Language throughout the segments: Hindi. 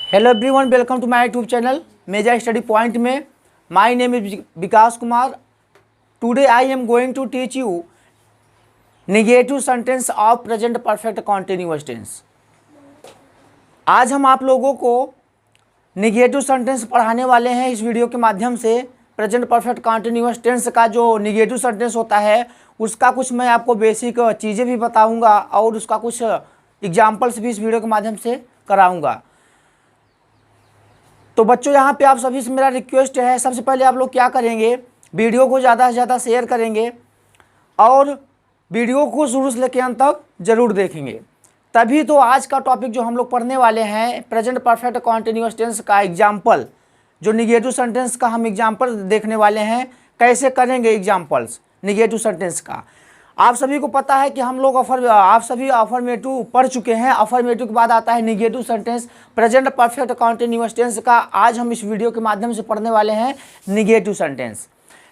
Hello everyone, welcome to my YouTube channel major study point में। My name is Vikas Kumar. Today I am going to teach you negative sentence of present perfect continuous tense. आज हम आप लोगों को नेगेटिव सेंटेंस पढ़ाने वाले हैं इस वीडियो के माध्यम से। प्रेजेंट परफेक्ट कॉन्टिन्यूअस टेंस का जो नेगेटिव सेंटेंस होता है उसका कुछ मैं आपको बेसिक चीज़ें भी बताऊंगा और उसका कुछ एग्जाम्पल्स भी इस वीडियो के माध्यम से कराऊंगा। तो बच्चों, यहाँ पे आप सभी से मेरा रिक्वेस्ट है, सबसे पहले आप लोग क्या करेंगे, वीडियो को ज़्यादा से ज़्यादा शेयर करेंगे और वीडियो को शुरू से लेकर अंत तक जरूर देखेंगे। तभी तो आज का टॉपिक जो हम लोग पढ़ने वाले हैं प्रेजेंट परफेक्ट कॉन्टिन्यूअस टेंस का एग्जाम्पल, जो निगेटिव सेंटेंस का हम एग्जाम्पल देखने वाले हैं, कैसे करेंगे एग्जाम्पल्स निगेटिव सेंटेंस का। आप सभी को पता है कि हम लोग आप सभी अफर्मेटिव पढ़ चुके हैं। अफर्मेटिव के बाद आता है negative sentence, present perfect continuous tense का आज हम इस वीडियो के माध्यम से पढ़ने वाले हैं निगेटिव सेंटेंस।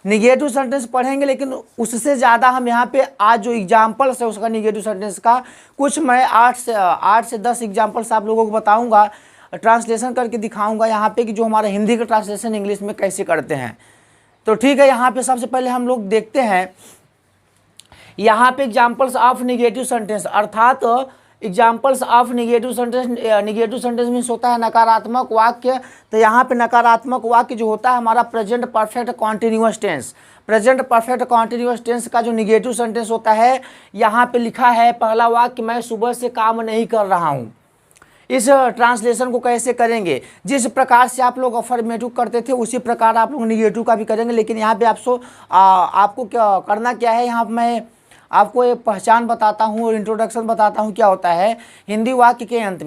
निगेटिव सेंटेंस पढ़ेंगे, लेकिन उससे ज़्यादा हम यहाँ पे आज जो एग्जाम्पल्स है उसका निगेटिव सेंटेंस का कुछ मैं 8 से 10 एग्जाम्पल्स आप लोगों को बताऊँगा, ट्रांसलेशन करके दिखाऊँगा यहाँ पे कि जो हमारा हिंदी का ट्रांसलेशन इंग्लिश में कैसे करते हैं। तो ठीक है, यहाँ पे सबसे पहले हम लोग देखते हैं यहाँ पे एग्जाम्पल्स ऑफ निगेटिव सेंटेंस, अर्थात examples of negative sentence. Negative sentence means होता है नकारात्मक वाक्य। तो यहाँ पे नकारात्मक वाक्य जो होता है हमारा present perfect continuous tense. Present perfect continuous tense का जो निगेटिव सेंटेंस होता है, यहाँ पे लिखा है पहला वाक्य, मैं सुबह से काम नहीं कर रहा हूँ। इस ट्रांसलेशन को कैसे करेंगे, जिस प्रकार से आप लोग अफर्मेटिव करते थे उसी प्रकार आप लोग निगेटिव का भी करेंगे। लेकिन यहाँ पे आपको क्या करना क्या है, यहाँ मैं आपको एक पहचान बताता हूँ और इंट्रोडक्शन बताता हूँ क्या होता है। हिंदी वाक्य के अंत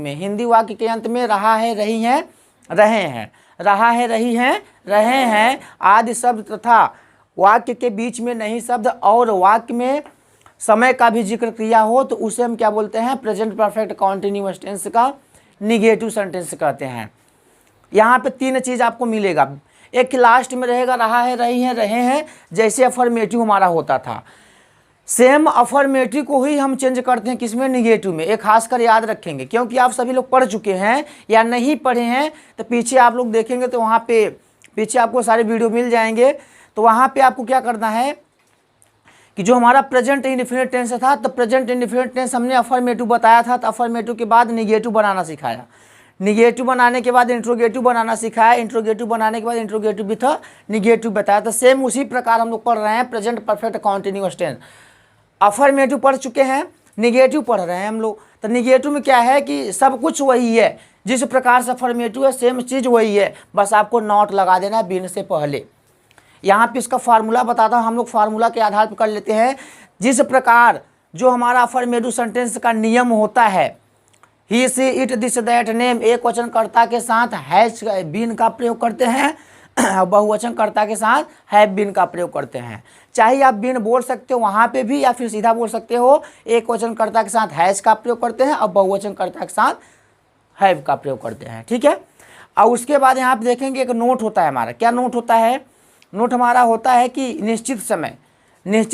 में रहा है, रही हैं, रहे हैं, रहा है, रही हैं, रहे हैं आदि शब्द तथा वाक्य के बीच में नहीं शब्द और वाक्य में समय का भी जिक्र किया हो तो उसे हम क्या बोलते हैं, प्रेजेंट परफेक्ट कॉन्टिन्यूअस टेंस का निगेटिव सेंटेंस कहते हैं। यहाँ पे 3 चीज़ आपको मिलेगा। एक लास्ट में रहेगा रहा है, रही हैं, रहे हैं, जैसे अफर्मेटिव हमारा होता था। सेम अफर्मेटिव को ही हम चेंज करते हैं किसमें, निगेटिव में। एक खासकर याद रखेंगे, क्योंकि आप सभी लोग पढ़ चुके हैं या नहीं पढ़े हैं तो पीछे आप लोग देखेंगे तो वहाँ पे पीछे आपको सारे वीडियो मिल जाएंगे। तो वहाँ पे आपको क्या करना है कि जो हमारा प्रेजेंट इंडेफिनिट टेंस था, तो प्रेजेंट इंडेफिनिट टेंस हमने अफर्मेटिव बताया था, तो अफर्मेटिव के बाद निगेटिव बनाना सिखाया। निगेटिव बनाने के बाद इंट्रोगेटिव बनाना सिखाया। इंट्रोगेटिव बनाने के बाद इंट्रोगेटिव भी था, निगेटिव बताया। तो सेम उसी प्रकार हम लोग पढ़ रहे हैं present perfect continuous tense. Affirmative पढ़ चुके हैं, निगेटिव पढ़ रहे हैं हम लोग। तो निगेटिव में क्या है कि सब कुछ वही है, जिस प्रकार से अफर्मेटिव है सेम चीज़ वही है, बस आपको नॉट लगा देना है बीन से पहले। यहाँ पे इसका फार्मूला बताता हूँ, हम लोग फार्मूला के आधार पर कर लेते हैं। जिस प्रकार जो हमारा अफर्मेटिव सेंटेंस का नियम होता है, he she it this that name, एक वचनकर्ता के साथ हैज बीन का प्रयोग करते हैं, बहुवचनकर्ता के साथ हैव बीन का प्रयोग करते हैं। चाहे आप बीन बोल सकते हो वहाँ पे भी, या फिर सीधा बोल सकते हो, एक वचनकर्ता के साथ हैज का प्रयोग करते हैं और बहुवचनकर्ता के साथ हैव का प्रयोग करते हैं। ठीक है। और उसके बाद यहाँ पे देखेंगे एक नोट होता है हमारा। क्या नोट होता है? नोट हमारा होता है कि निश्चित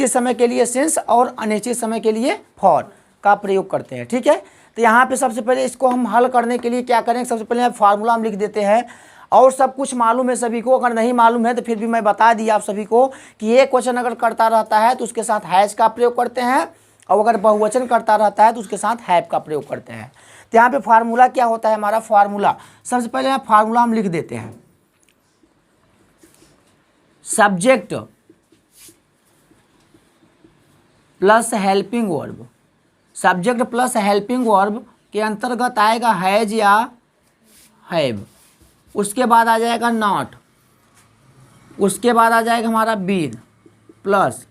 समय के लिए सिंस और अनिश्चित समय के लिए फॉर का प्रयोग करते हैं। ठीक है। तो यहाँ पे सबसे पहले इसको हम हल करने के लिए क्या करेंगे, सबसे पहले फार्मूला हम लिख देते हैं। और सब कुछ मालूम है सभी को, अगर नहीं मालूम है तो फिर भी मैं बता दिया आप सभी को कि एक वचन अगर करता रहता है तो उसके साथ हैज का प्रयोग करते हैं, और अगर बहुवचन करता रहता है तो उसके साथ हैव का प्रयोग करते हैं। तो यहाँ पे फार्मूला क्या होता है हमारा, फार्मूला सबसे पहले फार्मूला हम लिख देते हैं। Subject plus helping verb, subject plus helping verb के अंतर्गत आएगा हैज या हैव। उसके बाद आ जाएगा नॉट, उसके बाद आ जाएगा हमारा बीन, प्लस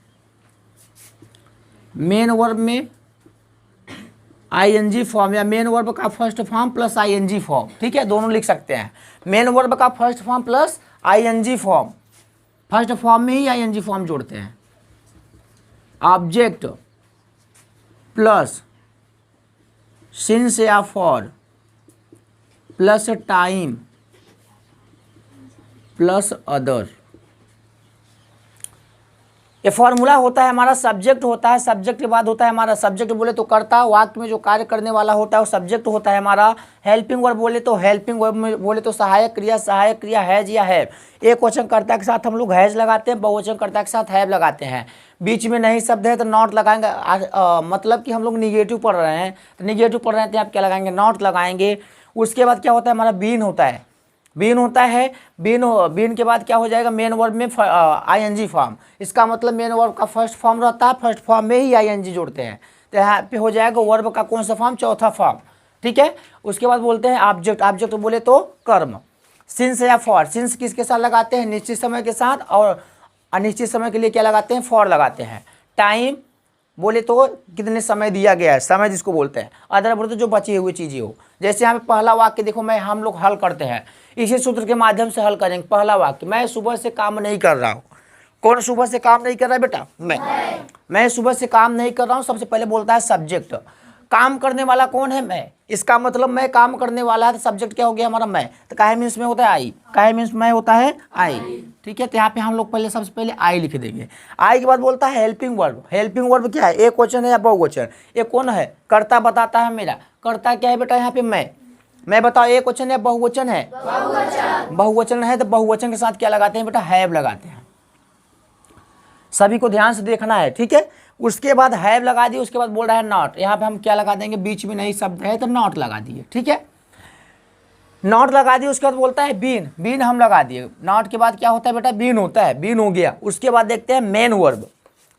मेन वर्ब में आईएनजी फॉर्म, या मेन वर्ब का first form plus I N G form. ठीक है, दोनों लिख सकते हैं। मेन वर्ब का first form plus I N G form, first form में ही आईएनजी फॉर्म जोड़ते हैं। ऑब्जेक्ट प्लस सिंस या for plus time plus other. ये फॉर्मूला होता है हमारा, सब्जेक्ट होता है, सब्जेक्ट के बाद होता है हमारा सब्जेक्ट बोले तो कर्ता, वाक्य में जो कार्य करने वाला होता है वो सब्जेक्ट होता है हमारा। हेल्पिंग वर्ब बोले तो हेल्पिंग वर्ब में बोले तो सहायक क्रिया हैज या हैव। एक वचन कर्ता के साथ हम लोग हैज लगाते हैं, बहुवचन कर्ता के साथ हैव लगाते हैं। बीच में नहीं शब्द है तो नॉट लगाएंगे, मतलब कि हम लोग निगेटिव पढ़ रहे हैं तो निगेटिव पढ़ रहे हैं तो आप क्या लगाएंगे, नॉट लगाएंगे। उसके बाद क्या होता है हमारा बीन होता है, बीन होता है, बीन के बाद क्या हो जाएगा, मेन वर्ब में आईएनजी फॉर्म। इसका मतलब मेन वर्ब का फर्स्ट फॉर्म रहता है, फर्स्ट फॉर्म में ही आईएनजी जोड़ते हैं तो यहाँ पे हो जाएगा वर्ब का कौन सा फॉर्म, चौथा फॉर्म, ठीक है। उसके बाद बोलते हैं ऑब्जेक्ट, ऑब्जेक्ट बोले तो कर्म। सिंस या फॉर, सिंस किसके साथ लगाते हैं, निश्चित समय के साथ, और अनिश्चित समय के लिए क्या लगाते हैं, फॉर लगाते हैं। टाइम बोले तो कितने समय दिया गया है, समय जिसको बोलते हैं। अदर बोले तो जो बची हुई चीज़ें हो। जैसे यहाँ पे पहला वाक्य देखो, मैं हम लोग हल करते हैं, इसी सूत्र के माध्यम से हल करेंगे। पहला वाक्य, मैं सुबह से काम नहीं कर रहा हूँ। कौन सुबह से काम नहीं कर रहा है बेटा, मैं सुबह से काम नहीं कर रहा हूँ। सबसे पहले बोलता है सब्जेक्ट, काम करने वाला कौन है, मैं। इसका मतलब मैं काम करने वाला है तो सब्जेक्ट क्या हो गया हमारा, मैं। तो काहे मीन्स में होता है आई, काहे मीन्स में होता है आई, ठीक है। तो यहाँ पे हम लोग पहले सबसे पहले आई लिख देंगे। आई के बाद बोलता है हेल्पिंग वर्ब। हेल्पिंग वर्ब क्या है, एक वचन है या बहुवचन, ये कौन है, कर्ता बताता है मेरा। कर्ता क्या है बेटा यहाँ पे, मैं बताओ एक वचन है बहुवचन है, बहुवचन है तो बहुवचन के साथ क्या लगाते हैं बेटा, हैव लगाते हैं। सभी को ध्यान से देखना है, ठीक है। उसके बाद हैव लगा दिए, उसके बाद बोल रहा है नॉट। यहाँ पे हम क्या लगा देंगे, बीच में नहीं शब्द है तो नॉट लगा दिए, ठीक है। नॉट लगा दिए, उसके बाद बोलता है बीन, बीन हम लगा दिए। नॉट के बाद क्या होता है बेटा, बीन होता है, बीन हो गया। उसके बाद देखते हैं मेन वर्ब।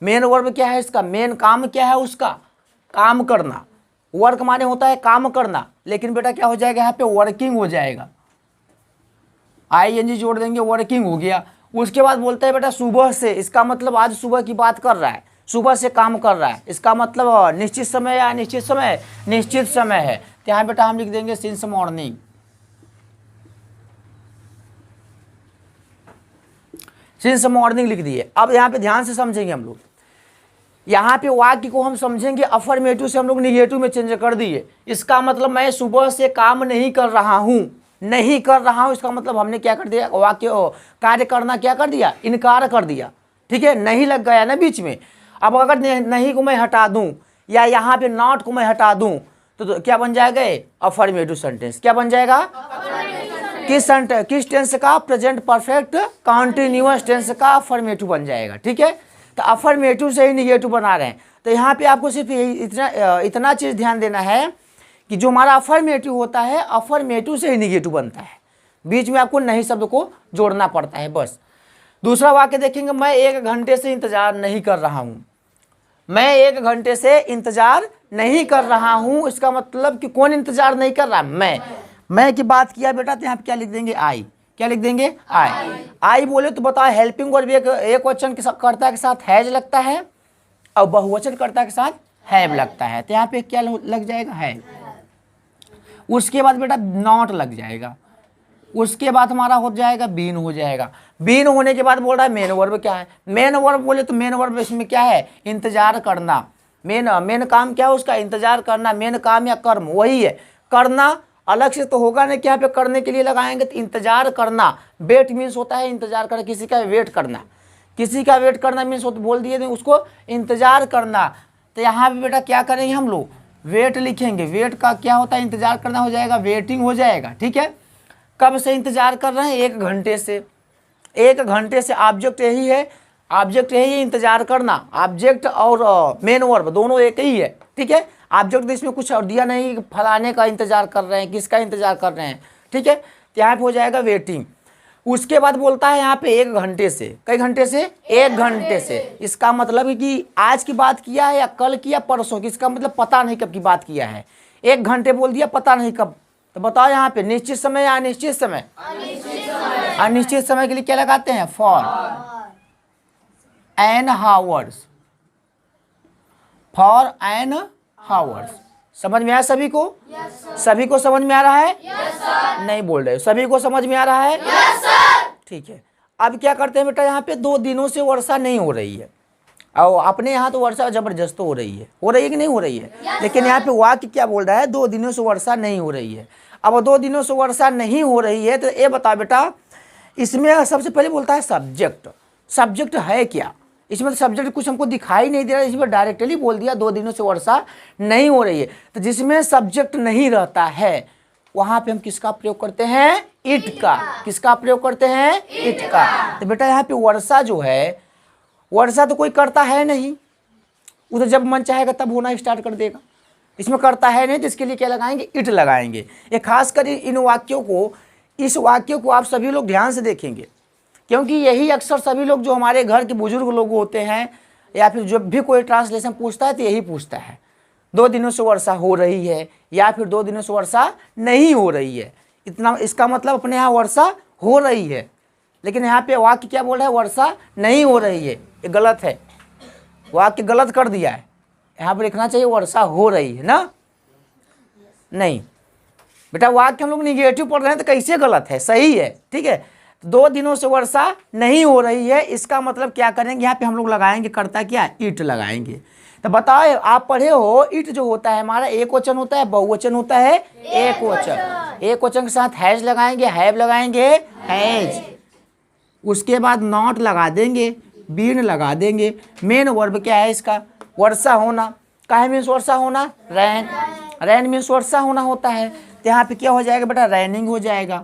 मेन वर्ब क्या है इसका, मेन काम क्या है उसका, काम करना। वर्क माने होता है काम करना, लेकिन बेटा क्या हो जाएगा यहाँ पे, वर्किंग हो जाएगा। आईएनजी जोड़ देंगे, वर्किंग हो गया। उसके बाद बोलते हैं बेटा सुबह से, इसका मतलब आज सुबह की बात कर रहा है, सुबह से काम कर रहा है। इसका मतलब निश्चित समय या अनिश्चित समय, निश्चित समय है। तो यहाँ बेटा हम लिख देंगे सिंस मॉर्निंग, सिंस मॉर्निंग लिख दिए। अब यहाँ पे ध्यान से समझेंगे हम लोग, यहाँ पे वाक्य को हम समझेंगे अफर्मेटिव से हम लोग निगेटिव में चेंज कर दिए। इसका मतलब मैं सुबह से काम नहीं कर रहा हूँ, नहीं कर रहा हूँ, इसका मतलब हमने क्या कर दिया, वाक्य कार्य करना क्या कर दिया, इनकार कर दिया, ठीक है। नहीं लग गया ना बीच में। अब अगर नहीं को मैं हटा दूं या यहाँ पे नॉट को मैं हटा दूं तो क्या बन जाएगा, अफर्मेटिव सेंटेंस। क्या बन जाएगा, किस टेंस का, प्रेजेंट परफेक्ट कॉन्टिन्यूअस टेंस का अफर्मेटिव बन जाएगा, ठीक है। तो अफर्मेटिव से ही निगेटिव बना रहे हैं। तो यहाँ पे आपको सिर्फ इतना चीज़ ध्यान देना है कि जो हमारा अफर्मेटिव होता है, अफर्मेटिव से ही निगेटिव बनता है। बीच में आपको नहीं शब्द को जोड़ना पड़ता है बस। दूसरा वाक्य देखेंगे, मैं 1 घंटे से इंतजार नहीं कर रहा हूँ। मैं 1 घंटे से इंतजार नहीं कर रहा हूँ, इसका मतलब कि कौन इंतजार नहीं कर रहा, मैं की बात किया बेटा। तो यहाँ पे क्या लिख देंगे, आई। क्या लिख देंगे, आई। आई बोले तो बताओ हेल्पिंग वर्ब एक वचन के कर्ता के साथ हैज लगता है और बहुवचन कर्ता के साथ हैव लगता है। तो यहाँ पे क्या लग जाएगा, हैव। उसके बाद बेटा नॉट लग जाएगा। उसके बाद हमारा हो जाएगा बीन, हो जाएगा। बीन होने के बाद बोल रहा है मेन वर्ब क्या है, मेन वर्ब बोले तो मेन वर्ब इसमें क्या है, इंतजार करना। मेन काम क्या है उसका, इंतजार करना। मेन काम या कर्म वही है, करना अलग से तो होगा नहीं, क्या पे करने के लिए लगाएंगे तो इंतजार करना। वेट मीन्स होता है इंतजार करना, किसी का वेट करना, किसी का वेट करना मीन्स बोल दिए थे उसको इंतजार करना। तो यहाँ पे बेटा क्या करेंगे हम लोग, वेट लिखेंगे। वेट का क्या होता है, इंतजार करना हो जाएगा, वेटिंग हो जाएगा, ठीक है। कब से इंतजार कर रहे हैं, 1 घंटे से। 1 घंटे से ऑब्जेक्ट यही है, ऑब्जेक्ट यही है इंतजार करना। ऑब्जेक्ट और मेन वर्ब दोनों एक ही है, ठीक है। ऑब्जेक्ट इसमें कुछ और दिया नहीं, फलाने का इंतजार कर रहे हैं, किसका इंतजार कर रहे हैं, ठीक है। तो यहाँ पे हो जाएगा वेटिंग। उसके बाद बोलता है यहाँ पे 1 घंटे से, कई घंटे से, 1 घंटे से। इसका मतलब है कि आज की बात किया है या कल की या परसों की, इसका मतलब पता नहीं कब की बात किया है। 1 घंटे बोल दिया, पता नहीं कब। तो बताओ यहाँ पे निश्चित समय या अनिश्चित समय, अनिश्चित समय के लिए क्या लगाते हैं, for an hours, for an hours. समझ में आया सभी को, सभी को समझ में आ रहा है, नहीं बोल रहे, सभी को समझ में आ रहा है, ठीक है। अब क्या करते हैं बेटा, यहाँ पे 2 दिनों से वर्षा नहीं हो रही है। और अपने यहाँ तो वर्षा जबरदस्त हो रही है कि नहीं हो रही है, लेकिन यहाँ पे वाक्य क्या बोल रहा है, 2 दिनों से वर्षा नहीं हो रही है। अब 2 दिनों से वर्षा नहीं हो रही है तो ये बता बेटा, इसमें सबसे पहले बोलता है सब्जेक्ट। सब्जेक्ट है क्या, इसमें तो सब्जेक्ट कुछ हमको दिखाई नहीं दे रहा है, इसमें डायरेक्टली बोल दिया 2 दिनों से वर्षा नहीं हो रही है। तो जिसमें सब्जेक्ट नहीं रहता है वहां पे हम किसका प्रयोग करते हैं? इट का। किसका प्रयोग करते हैं? इट का। तो बेटा यहाँ पे वर्षा जो है, वर्षा तो कोई करता है नहीं, उधर जब मन चाहेगा तब होना स्टार्ट कर देगा। इसमें करता है नहीं तो इसके लिए क्या लगाएंगे? इट लगाएंगे। ये खासकर इन वाक्यों को, इस वाक्य को आप सभी लोग ध्यान से देखेंगे, क्योंकि यही अक्सर सभी लोग जो हमारे घर के बुजुर्ग लोग होते हैं या फिर जब भी कोई ट्रांसलेशन पूछता है तो यही पूछता है 2 दिनों से वर्षा हो रही है या फिर 2 दिनों से वर्षा नहीं हो रही है। इतना इसका मतलब अपने यहाँ वर्षा हो रही है, लेकिन यहाँ पे वाक्य क्या बोल रहा है? वर्षा नहीं हो रही है। ये गलत है, वाक्य गलत कर दिया है। यहाँ पर लिखना चाहिए वर्षा हो रही है ना, नहीं बेटा वाक्य हम लोग निगेटिव पढ़ रहे हैं तो कैसे गलत है? सही है, ठीक है। 2 दिनों से वर्षा नहीं हो रही है, इसका मतलब क्या करेंगे? यहाँ पे हम लोग लगाएंगे, करता क्या? इट लगाएंगे। तो बताओ, आप पढ़े हो इट जो होता है हमारा एक वचन होता है, बहुवचन होता है एक वचन। एक वचन के साथ हैज लगाएंगे, हैव लगाएंगे, हैज। उसके बाद नॉट लगा देंगे, बीन लगा देंगे। मेन वर्ब क्या है इसका? वर्षा होना। काहे मीन्स वर्षा होना? रैन। रैन मीन्स वर्षा होना होता है। तो यहाँ पे क्या हो जाएगा बेटा? रैनिंग हो जाएगा।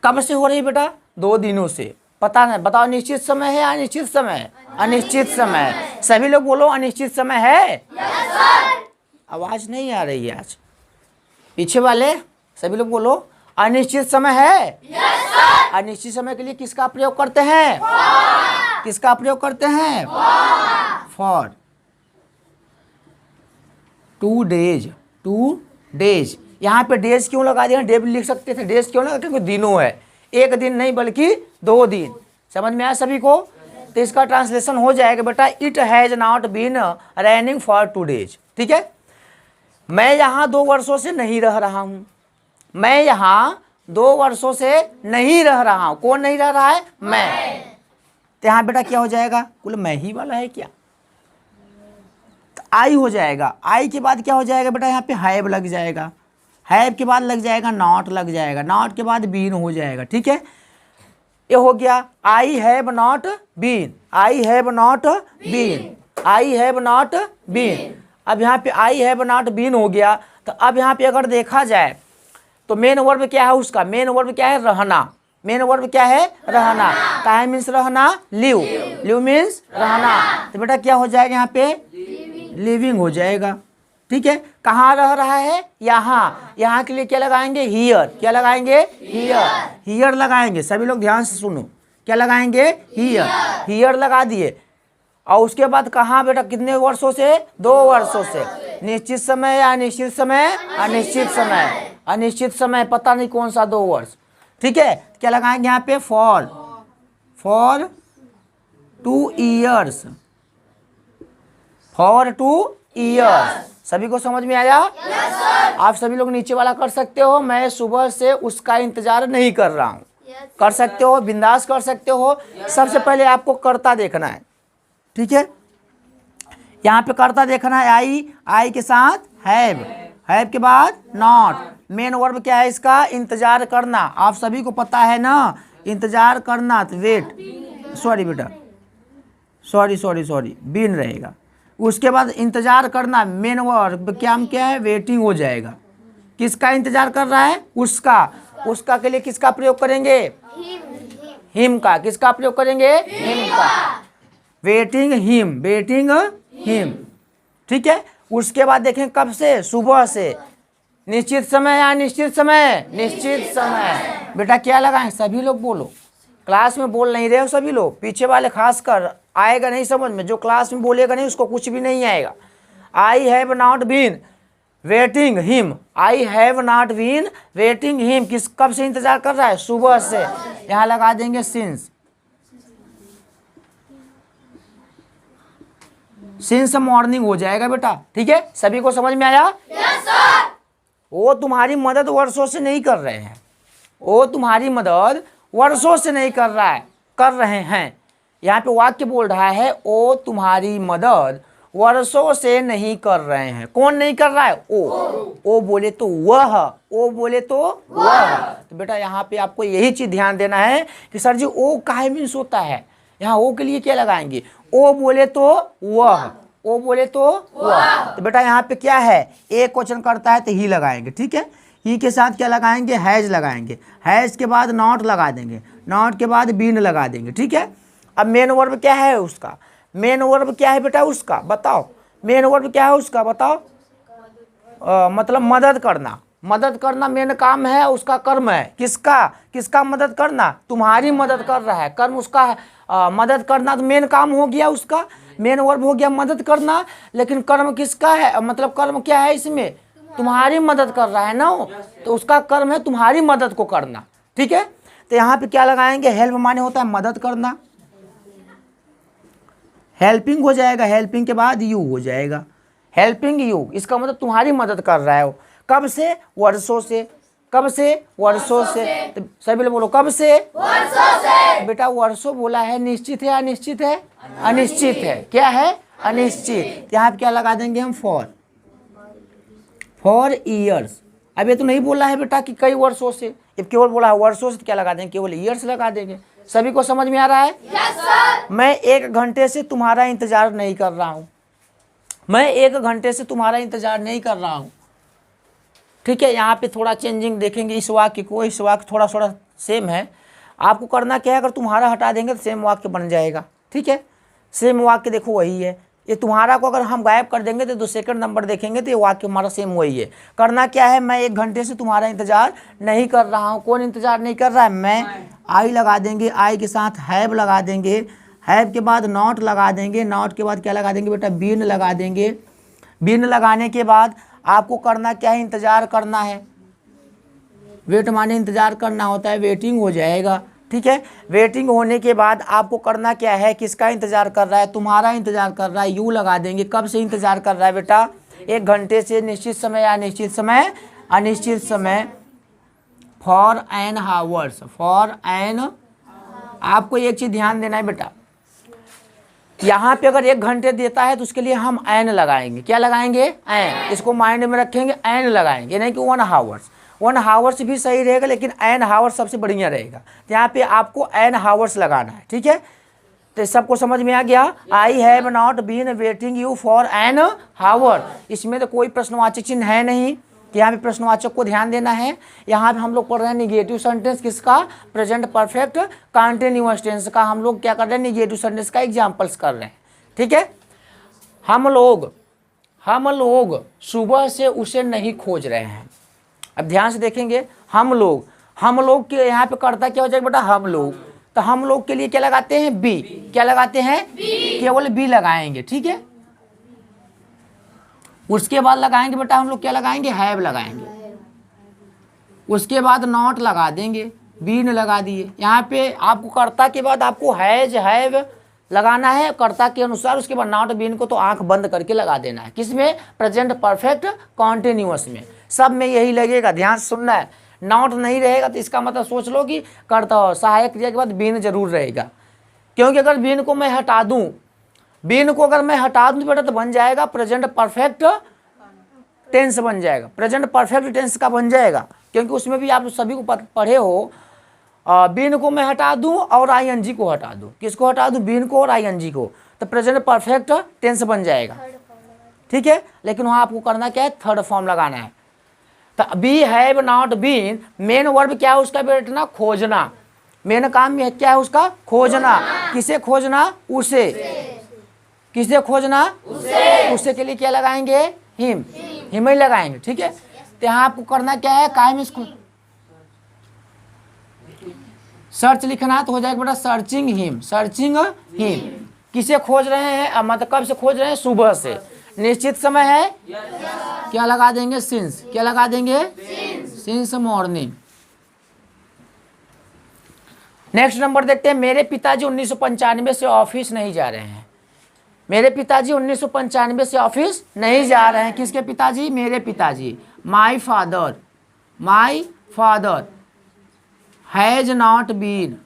कब से हो रही बेटा? 2 दिनों से। पता नहीं, बताओ निश्चित समय है या अनिश्चित समय है? अनिश्चित समय। सभी लोग बोलो अनिश्चित समय है। yes, आवाज नहीं आ रही है आज, पीछे वाले सभी लोग बोलो अनिश्चित समय है। yes, अनिश्चित समय के लिए किसका प्रयोग करते हैं? for। किसका प्रयोग करते हैं? फॉर। 2 डेज। 2 डेज। यहाँ पे डेज क्यों लगा दिया? डे लिख सकते थे, डेज क्यों लगा? क्योंकि दिनों है, एक दिन नहीं बल्कि 2 दिन। समझ में आया सभी को? तो इसका ट्रांसलेशन हो जाएगा बेटा, it has not been raining for 2 days. ठीक है। मैं यहाँ 2 वर्षों से नहीं रह रहा हूँ। मैं यहाँ 2 वर्षों से नहीं रह रहा हूँ। कौन नहीं रह रहा है? मैं। तो यहाँ बेटा क्या हो जाएगा? कुल मैं ही वाला है क्या? तो आई हो जाएगा। आई के बाद क्या हो जाएगा बेटा? यहाँ पे हैव लग जाएगा, हैव के बाद लग जाएगा नॉट, लग जाएगा नॉट के बाद बीन हो जाएगा। ठीक है, ये हो गया I have not been. I have not been. I have not been. अब यहाँ पे आई हैव नॉट बीन हो गया। तो अब यहाँ पे अगर देखा जाए तो मेन वर्ब क्या है उसका? मेन वर्ब क्या है? रहना। मेन वर्ब क्या है? रहना। काहे मीन्स रहना? लिव। लिव मीन्स रहना। तो बेटा क्या हो जाएगा? यहाँ पे लिविंग हो जाएगा। ठीक है। कहाँ रह रहा है? यहाँ। यहाँ के लिए क्या लगाएंगे? हियर। क्या लगाएंगे? हियर। हियर लगाएंगे। सभी लोग ध्यान से सुनो, क्या लगाएंगे? हियर। हियर लगा दिए। और उसके बाद कहाँ बेटा? कितने वर्षों से? 2 वर्षों से। निश्चित समय या अनिश्चित समय? अनिश्चित समय। अनिश्चित समय, पता नहीं कौन सा 2 वर्ष। ठीक है। क्या लगाएंगे यहाँ पे? For. For 2 years. For 2 years. सभी को समझ में आया? yes, आप सभी लोग नीचे वाला कर सकते हो, मैं सुबह से उसका इंतजार नहीं कर रहा हूँ। yes, कर सकते हो, बिंदास कर सकते हो। yes, सबसे पहले आपको कर्ता देखना है। ठीक है। यहाँ पे कर्ता देखना है। आई, आई के साथ हैव, हैव के बाद नॉट। मेन वर्ब क्या है इसका? इंतजार करना। आप सभी को पता है ना, इंतजार करना। तो वेट, सॉरी बेटा, सॉरी बीन रहेगा। उसके बाद इंतजार करना, मेन वर्ब क्या है? वेटिंग हो जाएगा। किसका इंतजार कर रहा है? उसका। उसका के लिए किसका प्रयोग करेंगे? हिम का। किसका प्रयोग करेंगे? हिम का। Waiting him, waiting him. ठीक है। उसके बाद देखें कब से? सुबह से। निश्चित समय या अनिश्चित समय? निश्चित समय। बेटा क्या लगाएं? सभी लोग बोलो, क्लास में बोल नहीं रहे हो सभी लोग, पीछे वाले खास कर आएगा नहीं समझ में। जो क्लास में बोलेगा नहीं उसको कुछ भी नहीं आएगा। I have not been waiting him. I have not been waiting him. किस कब से इंतजार कर रहा है? सुबह से। यहाँ लगा देंगे सिंस। सिंस मॉर्निंग हो जाएगा बेटा। ठीक है। सभी को समझ में आया? yes, sir। वो तुम्हारी मदद वर्षों से नहीं कर रहे हैं। वो तुम्हारी मदद वर्षों से नहीं कर रहा है, कर रहे हैं। यहाँ पे वाक्य बोल रहा है ओ तुम्हारी मदद वर्षों से नहीं कर रहे हैं। कौन नहीं कर रहा है? ओ बोले तो वह, ओ बोले तो वह। तो बेटा यहाँ पे आपको यही चीज ध्यान देना है कि सर जी ओ काहे मीन्स होता है, यहाँ ओ के लिए क्या लगाएंगे? ओ बोले तो वह, ओ बोले तो वह। तो बेटा यहाँ पे क्या है? एक क्वेश्चन करता है तो ही लगाएंगे, ठीक है। ही के साथ क्या लगाएंगे? हैज लगाएंगे। हैज के बाद नॉट लगा देंगे, नॉट के बाद बीन लगा देंगे, ठीक है। अब मेन वर्ब क्या है उसका? मेन वर्ब क्या है बेटा उसका? बताओ मेन वर्ब क्या है उसका, बताओ। मतलब मदद करना, मदद करना मेन काम है, उसका कर्म है। किसका? किसका मदद करना? तुम्हारी मदद कर रहा है, कर्म उसका मदद करना तो मेन काम हो गया उसका, मेन वर्ब हो गया मदद करना। लेकिन कर्म किसका है? मतलब कर्म क्या है इसमें? तुम्हारी मदद कर रहा है ना, तो उसका कर्म है तुम्हारी मदद को करना, ठीक है। तो यहाँ पे क्या लगाएंगे? हेल्प माने होता है मदद करना, हेल्पिंग हो जाएगा, हेल्पिंग के बाद यू हो जाएगा, हेल्पिंग यू, इसका मतलब तुम्हारी मदद कर रहा है वो। कब से? वर्षों से। कब से? वर्षों से। तो सभी लोग बोलो कब से? वर्षों से। बेटा वर्षों बोला है, निश्चित है अनिश्चित है? अनिश्चित है। क्या है? अनिश्चित। यहाँ पे क्या लगा देंगे हम? For years. अब ये तो नहीं बोला है बेटा कि कई वर्षों से, अब केवल बोला है वर्षों से, तो क्या लगा देंगे? केवल ईयर्स लगा देंगे। सभी को समझ में आ रहा है? Yes sir. मैं 1 घंटे से तुम्हारा इंतजार नहीं कर रहा हूँ, मैं 1 घंटे से तुम्हारा इंतजार नहीं कर रहा हूँ, ठीक है। यहाँ पे थोड़ा चेंजिंग देखेंगे इस वाक्य को, इस वाक्य थोड़ा थोड़ा सेम है। आपको करना क्या है? अगर तुम्हारा हटा देंगे तो सेम वाक्य बन जाएगा, ठीक है। सेम वाक्य देखो वही है। ये तुम्हारा को अगर हम गायब कर देंगे तो सेकंड नंबर देखेंगे तो ये वाक्य हमारा सेम वही है। करना क्या है? मैं 1 घंटे से तुम्हारा इंतजार नहीं कर रहा हूँ। कौन इंतजार नहीं कर रहा है? मैं। आई लगा देंगे, आई के साथ हैव लगा देंगे, हैव के बाद नॉट लगा देंगे, नॉट के बाद क्या लगा देंगे बेटा? बीन लगा देंगे। बीन लगाने के बाद आपको करना क्या है? इंतजार करना है। वेट माने इंतजार करना होता है, वेटिंग हो जाएगा, ठीक है। वेटिंग होने के बाद आपको करना क्या है? किसका इंतजार कर रहा है? तुम्हारा इंतजार कर रहा है, यू लगा देंगे। कब से इंतजार कर रहा है बेटा? 1 घंटे से। निश्चित समय या अनिश्चित समय? अनिश्चित समय। For an hours, for an. आपको एक चीज ध्यान देना है बेटा, यहाँ पे अगर 1 घंटे देता है तो उसके लिए हम एन लगाएंगे। क्या लगाएंगे? एन। इसको माइंड में रखेंगे, एन लगाएंगे, नहीं कि 1 हावर्स। 1 हावर्स भी सही रहेगा, लेकिन एन हावर्स सबसे बढ़िया रहेगा। तो यहाँ पे आपको एन हावर्स लगाना है, ठीक है। तो सबको समझ में आ गया? I have not been waiting you for an hour. इसमें तो कोई प्रश्नवाचक चिन्ह है नहीं, कि यहाँ पे प्रश्नवाचक को ध्यान देना है। यहाँ पे हम लोग पढ़ रहे हैं निगेटिव सेंटेंस किसका? प्रेजेंट परफेक्ट कंटीन्यूअस टेंस का। हम लोग क्या कर रहे हैं? निगेटिव सेंटेंस का एग्जाम्पल्स कर रहे हैं, ठीक है। हम लोग सुबह से उसे नहीं खोज रहे हैं। अब ध्यान से देखेंगे, हम लोग के यहाँ पे करता क्या हो जाएगा बेटा? हम लोग। तो हम लोग के लिए क्या लगाते हैं? बी। क्या लगाते हैं? केवल बी लगाएंगे, ठीक है। उसके बाद लगाएंगे बेटा हम लोग क्या लगाएंगे? हैव लगाएंगे। उसके बाद नॉट लगा देंगे, बीन लगा दिए। यहाँ पे आपको कर्ता के बाद आपको हैज हैव लगाना है कर्ता के अनुसार। उसके बाद नॉट बीन को तो आंख बंद करके लगा देना है। किसमें? प्रेजेंट परफेक्ट कॉन्टिन्यूअस में। सब में यही लगेगा, ध्यान से सुनना है। नॉट नहीं रहेगा तो इसका मतलब सोच लो कि कर्ता सहायक क्रिया के बाद बीन जरूर रहेगा। क्योंकि अगर बीन को मैं हटा दूं, बेटा तो बन जाएगा प्रेजेंट परफेक्ट टेंस बन जाएगा। प्रेजेंट परफेक्ट टेंस का बन जाएगा, क्योंकि उसमें भी आप सभी को पढ़े हो। बीन को मैं हटा दूं और आईएनजी को हटा दूं। किसको हटा दूं? बीन को और आईएनजी को, तो प्रेजेंट परफेक्ट टेंस बन जाएगा, ठीक है। लेकिन वहाँ आपको करना क्या है? थर्ड फॉर्म लगाना है। तो be have not been, main verb क्या है उसका बेटा? खोजना। मेन काम में क्या है उसका? खोजना। किसे खोजना? उसे। किसे खोजना? उसे के लिए क्या लगाएंगे? हिम ही लगाएंगे, ठीक है। तो यहाँ आपको करना क्या है? कायम इसको सर्च लिखना तो हो जाएगा बेटा सर्चिंग हिम। किसे खोज रहे हैं? मतलब कब से खोज रहे हैं? सुबह से। निश्चित समय है, क्या लगा देंगे? सिंस। क्या लगा देंगे? Since morning. नेक्स्ट नंबर देखते हैं। मेरे पिताजी 1995 से ऑफिस नहीं जा रहे हैं। मेरे पिताजी 1995 से ऑफिस नहीं जा रहे हैं। किसके पिताजी? मेरे पिताजी। My father has not been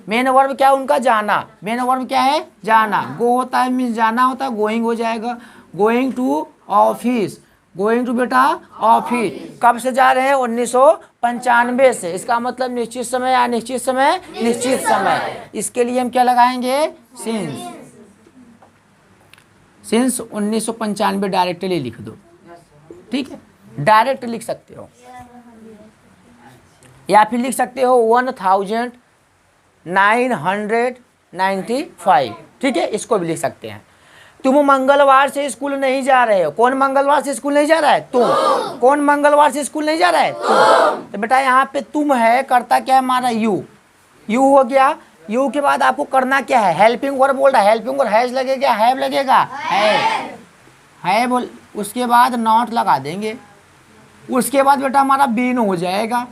main verb क्या है उनका? जाना। मेन वर्ब क्या है? जाना। गो होता है मीन्स जाना होता है, गोइंग हो जाएगा। Going to office, going to बेटा ऑफिस। कब से जा रहे हैं? 1995 से। इसका मतलब निश्चित समय या अनिश्चित समय? निश्चित समय। इसके लिए हम क्या लगाएंगे? सिंस। सिंस 1995 डायरेक्टली लिख दो, ठीक है, डायरेक्ट लिख सकते हो या फिर लिख सकते हो 1995, ठीक है, इसको भी लिख सकते हैं। तुम मंगलवार से स्कूल नहीं जा रहे हो। कौन मंगलवार से स्कूल नहीं जा रहा है? तुम। कौन मंगलवार से स्कूल नहीं जा रहा है? तुम। तो बेटा यहाँ पे तुम है, करता क्या है हमारा? यू। यू हो गया। यू के बाद आपको करना क्या है? हेल्पिंग वर्ब बोल रहा है, हेल्पिंग वर्ब हैज लगेगा, हैव लगेगा, है बोल। उसके बाद नॉट लगा देंगे। उसके बाद बेटा हमारा बीन हो जाएगा,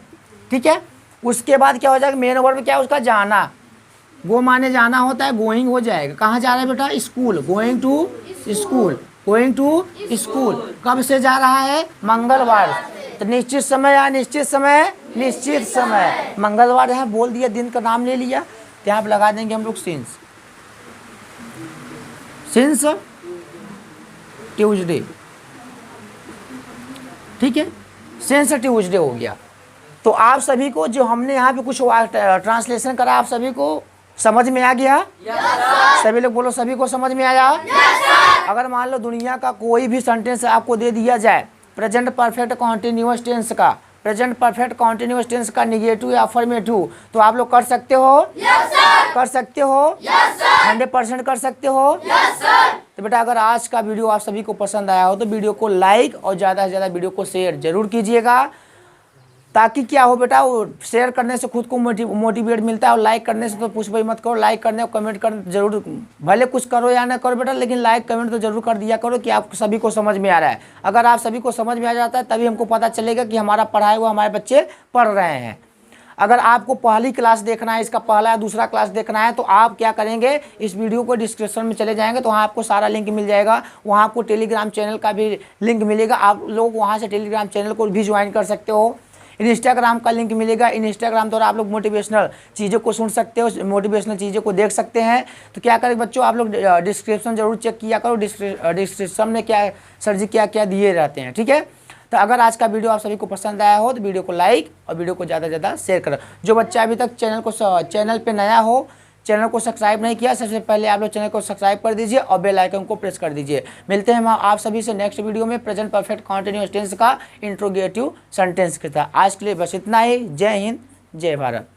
ठीक है। उसके बाद क्या हो जाएगा? मेन वर्ब क्या है उसका? जाना। गो माने जाना होता है, गोइंग हो जाएगा। कहाँ जा रहा है बेटा? School. Going to school, going to school. कब से जा रहा है? मंगलवार। तो निश्चित समय या अनिश्चित समय? निश्चित समय। मंगलवार यहाँ बोल दिया, दिन का नाम ले लिया, तो यहाँ पे लगा देंगे हम लोग सिंस। सिंस ट्यूसडे, ठीक है, सिंस ट्यूसडे हो गया। तो आप सभी को जो हमने यहाँ पे कुछ ट्रांसलेशन करा, आप सभी को समझ में आ गया? सभी लोग बोलो, सभी को समझ में आया? अगर मान लो दुनिया का कोई भी सेंटेंस आपको दे दिया जाए प्रेजेंट परफेक्ट कॉन्टिन्यूअस टेंस का, प्रेजेंट परफेक्ट कॉन्टिन्यूअस टेंस का निगेटिव या अफर्मेटिव, तो आप लोग कर सकते हो? कर सकते हो? 100% कर सकते हो? तो बेटा अगर आज का वीडियो आप सभी को पसंद आया हो तो वीडियो को लाइक और ज़्यादा से ज़्यादा वीडियो को शेयर जरूर कीजिएगा, ताकि क्या हो बेटा, वो शेयर करने से खुद को मोटिवेट मिलता है, और लाइक करने से तो पूछ भाई मत करो, लाइक करने और कमेंट कर जरूर, भले कुछ करो या ना करो बेटा, लेकिन लाइक कमेंट तो जरूर कर दिया करो कि आप सभी को समझ में आ रहा है। अगर आप सभी को समझ में आ जाता है तभी हमको पता चलेगा कि हमारा पढ़ाई हुआ हमारे बच्चे पढ़ रहे हैं। अगर आपको पहली क्लास देखना है, इसका पहला या दूसरा क्लास देखना है, तो आप क्या करेंगे, इस वीडियो को डिस्क्रिप्शन में चले जाएंगे तो वहाँ आपको सारा लिंक मिल जाएगा। वहाँ आपको टेलीग्राम चैनल का भी लिंक मिलेगा, आप लोग वहाँ से टेलीग्राम चैनल को भी ज्वाइन कर सकते हो। इंस्टाग्राम का लिंक मिलेगा, इंस्टाग्राम द्वारा आप लोग मोटिवेशनल चीज़ों को सुन सकते हो, मोटिवेशनल चीज़ों को देख सकते हैं। तो क्या करें बच्चों, आप लोग डिस्क्रिप्शन जरूर चेक किया करो, डिस्क्रिप्शन में क्या सर जी क्या क्या दिए रहते हैं, ठीक है। तो अगर आज का वीडियो आप सभी को पसंद आया हो तो वीडियो को लाइक और वीडियो को ज़्यादा से ज़्यादा शेयर करें। जो बच्चा अभी तक चैनल पे नया हो, चैनल को सब्सक्राइब नहीं किया, सबसे पहले आप लोग चैनल को सब्सक्राइब कर दीजिए और बेल आइकन को प्रेस कर दीजिए। मिलते हैं हम आप सभी से नेक्स्ट वीडियो में प्रेजेंट परफेक्ट कॉन्टिन्यूअस टेंस का इंट्रोगेटिव सेंटेंस के साथ। आज के लिए बस इतना ही। जय हिंद, जय भारत।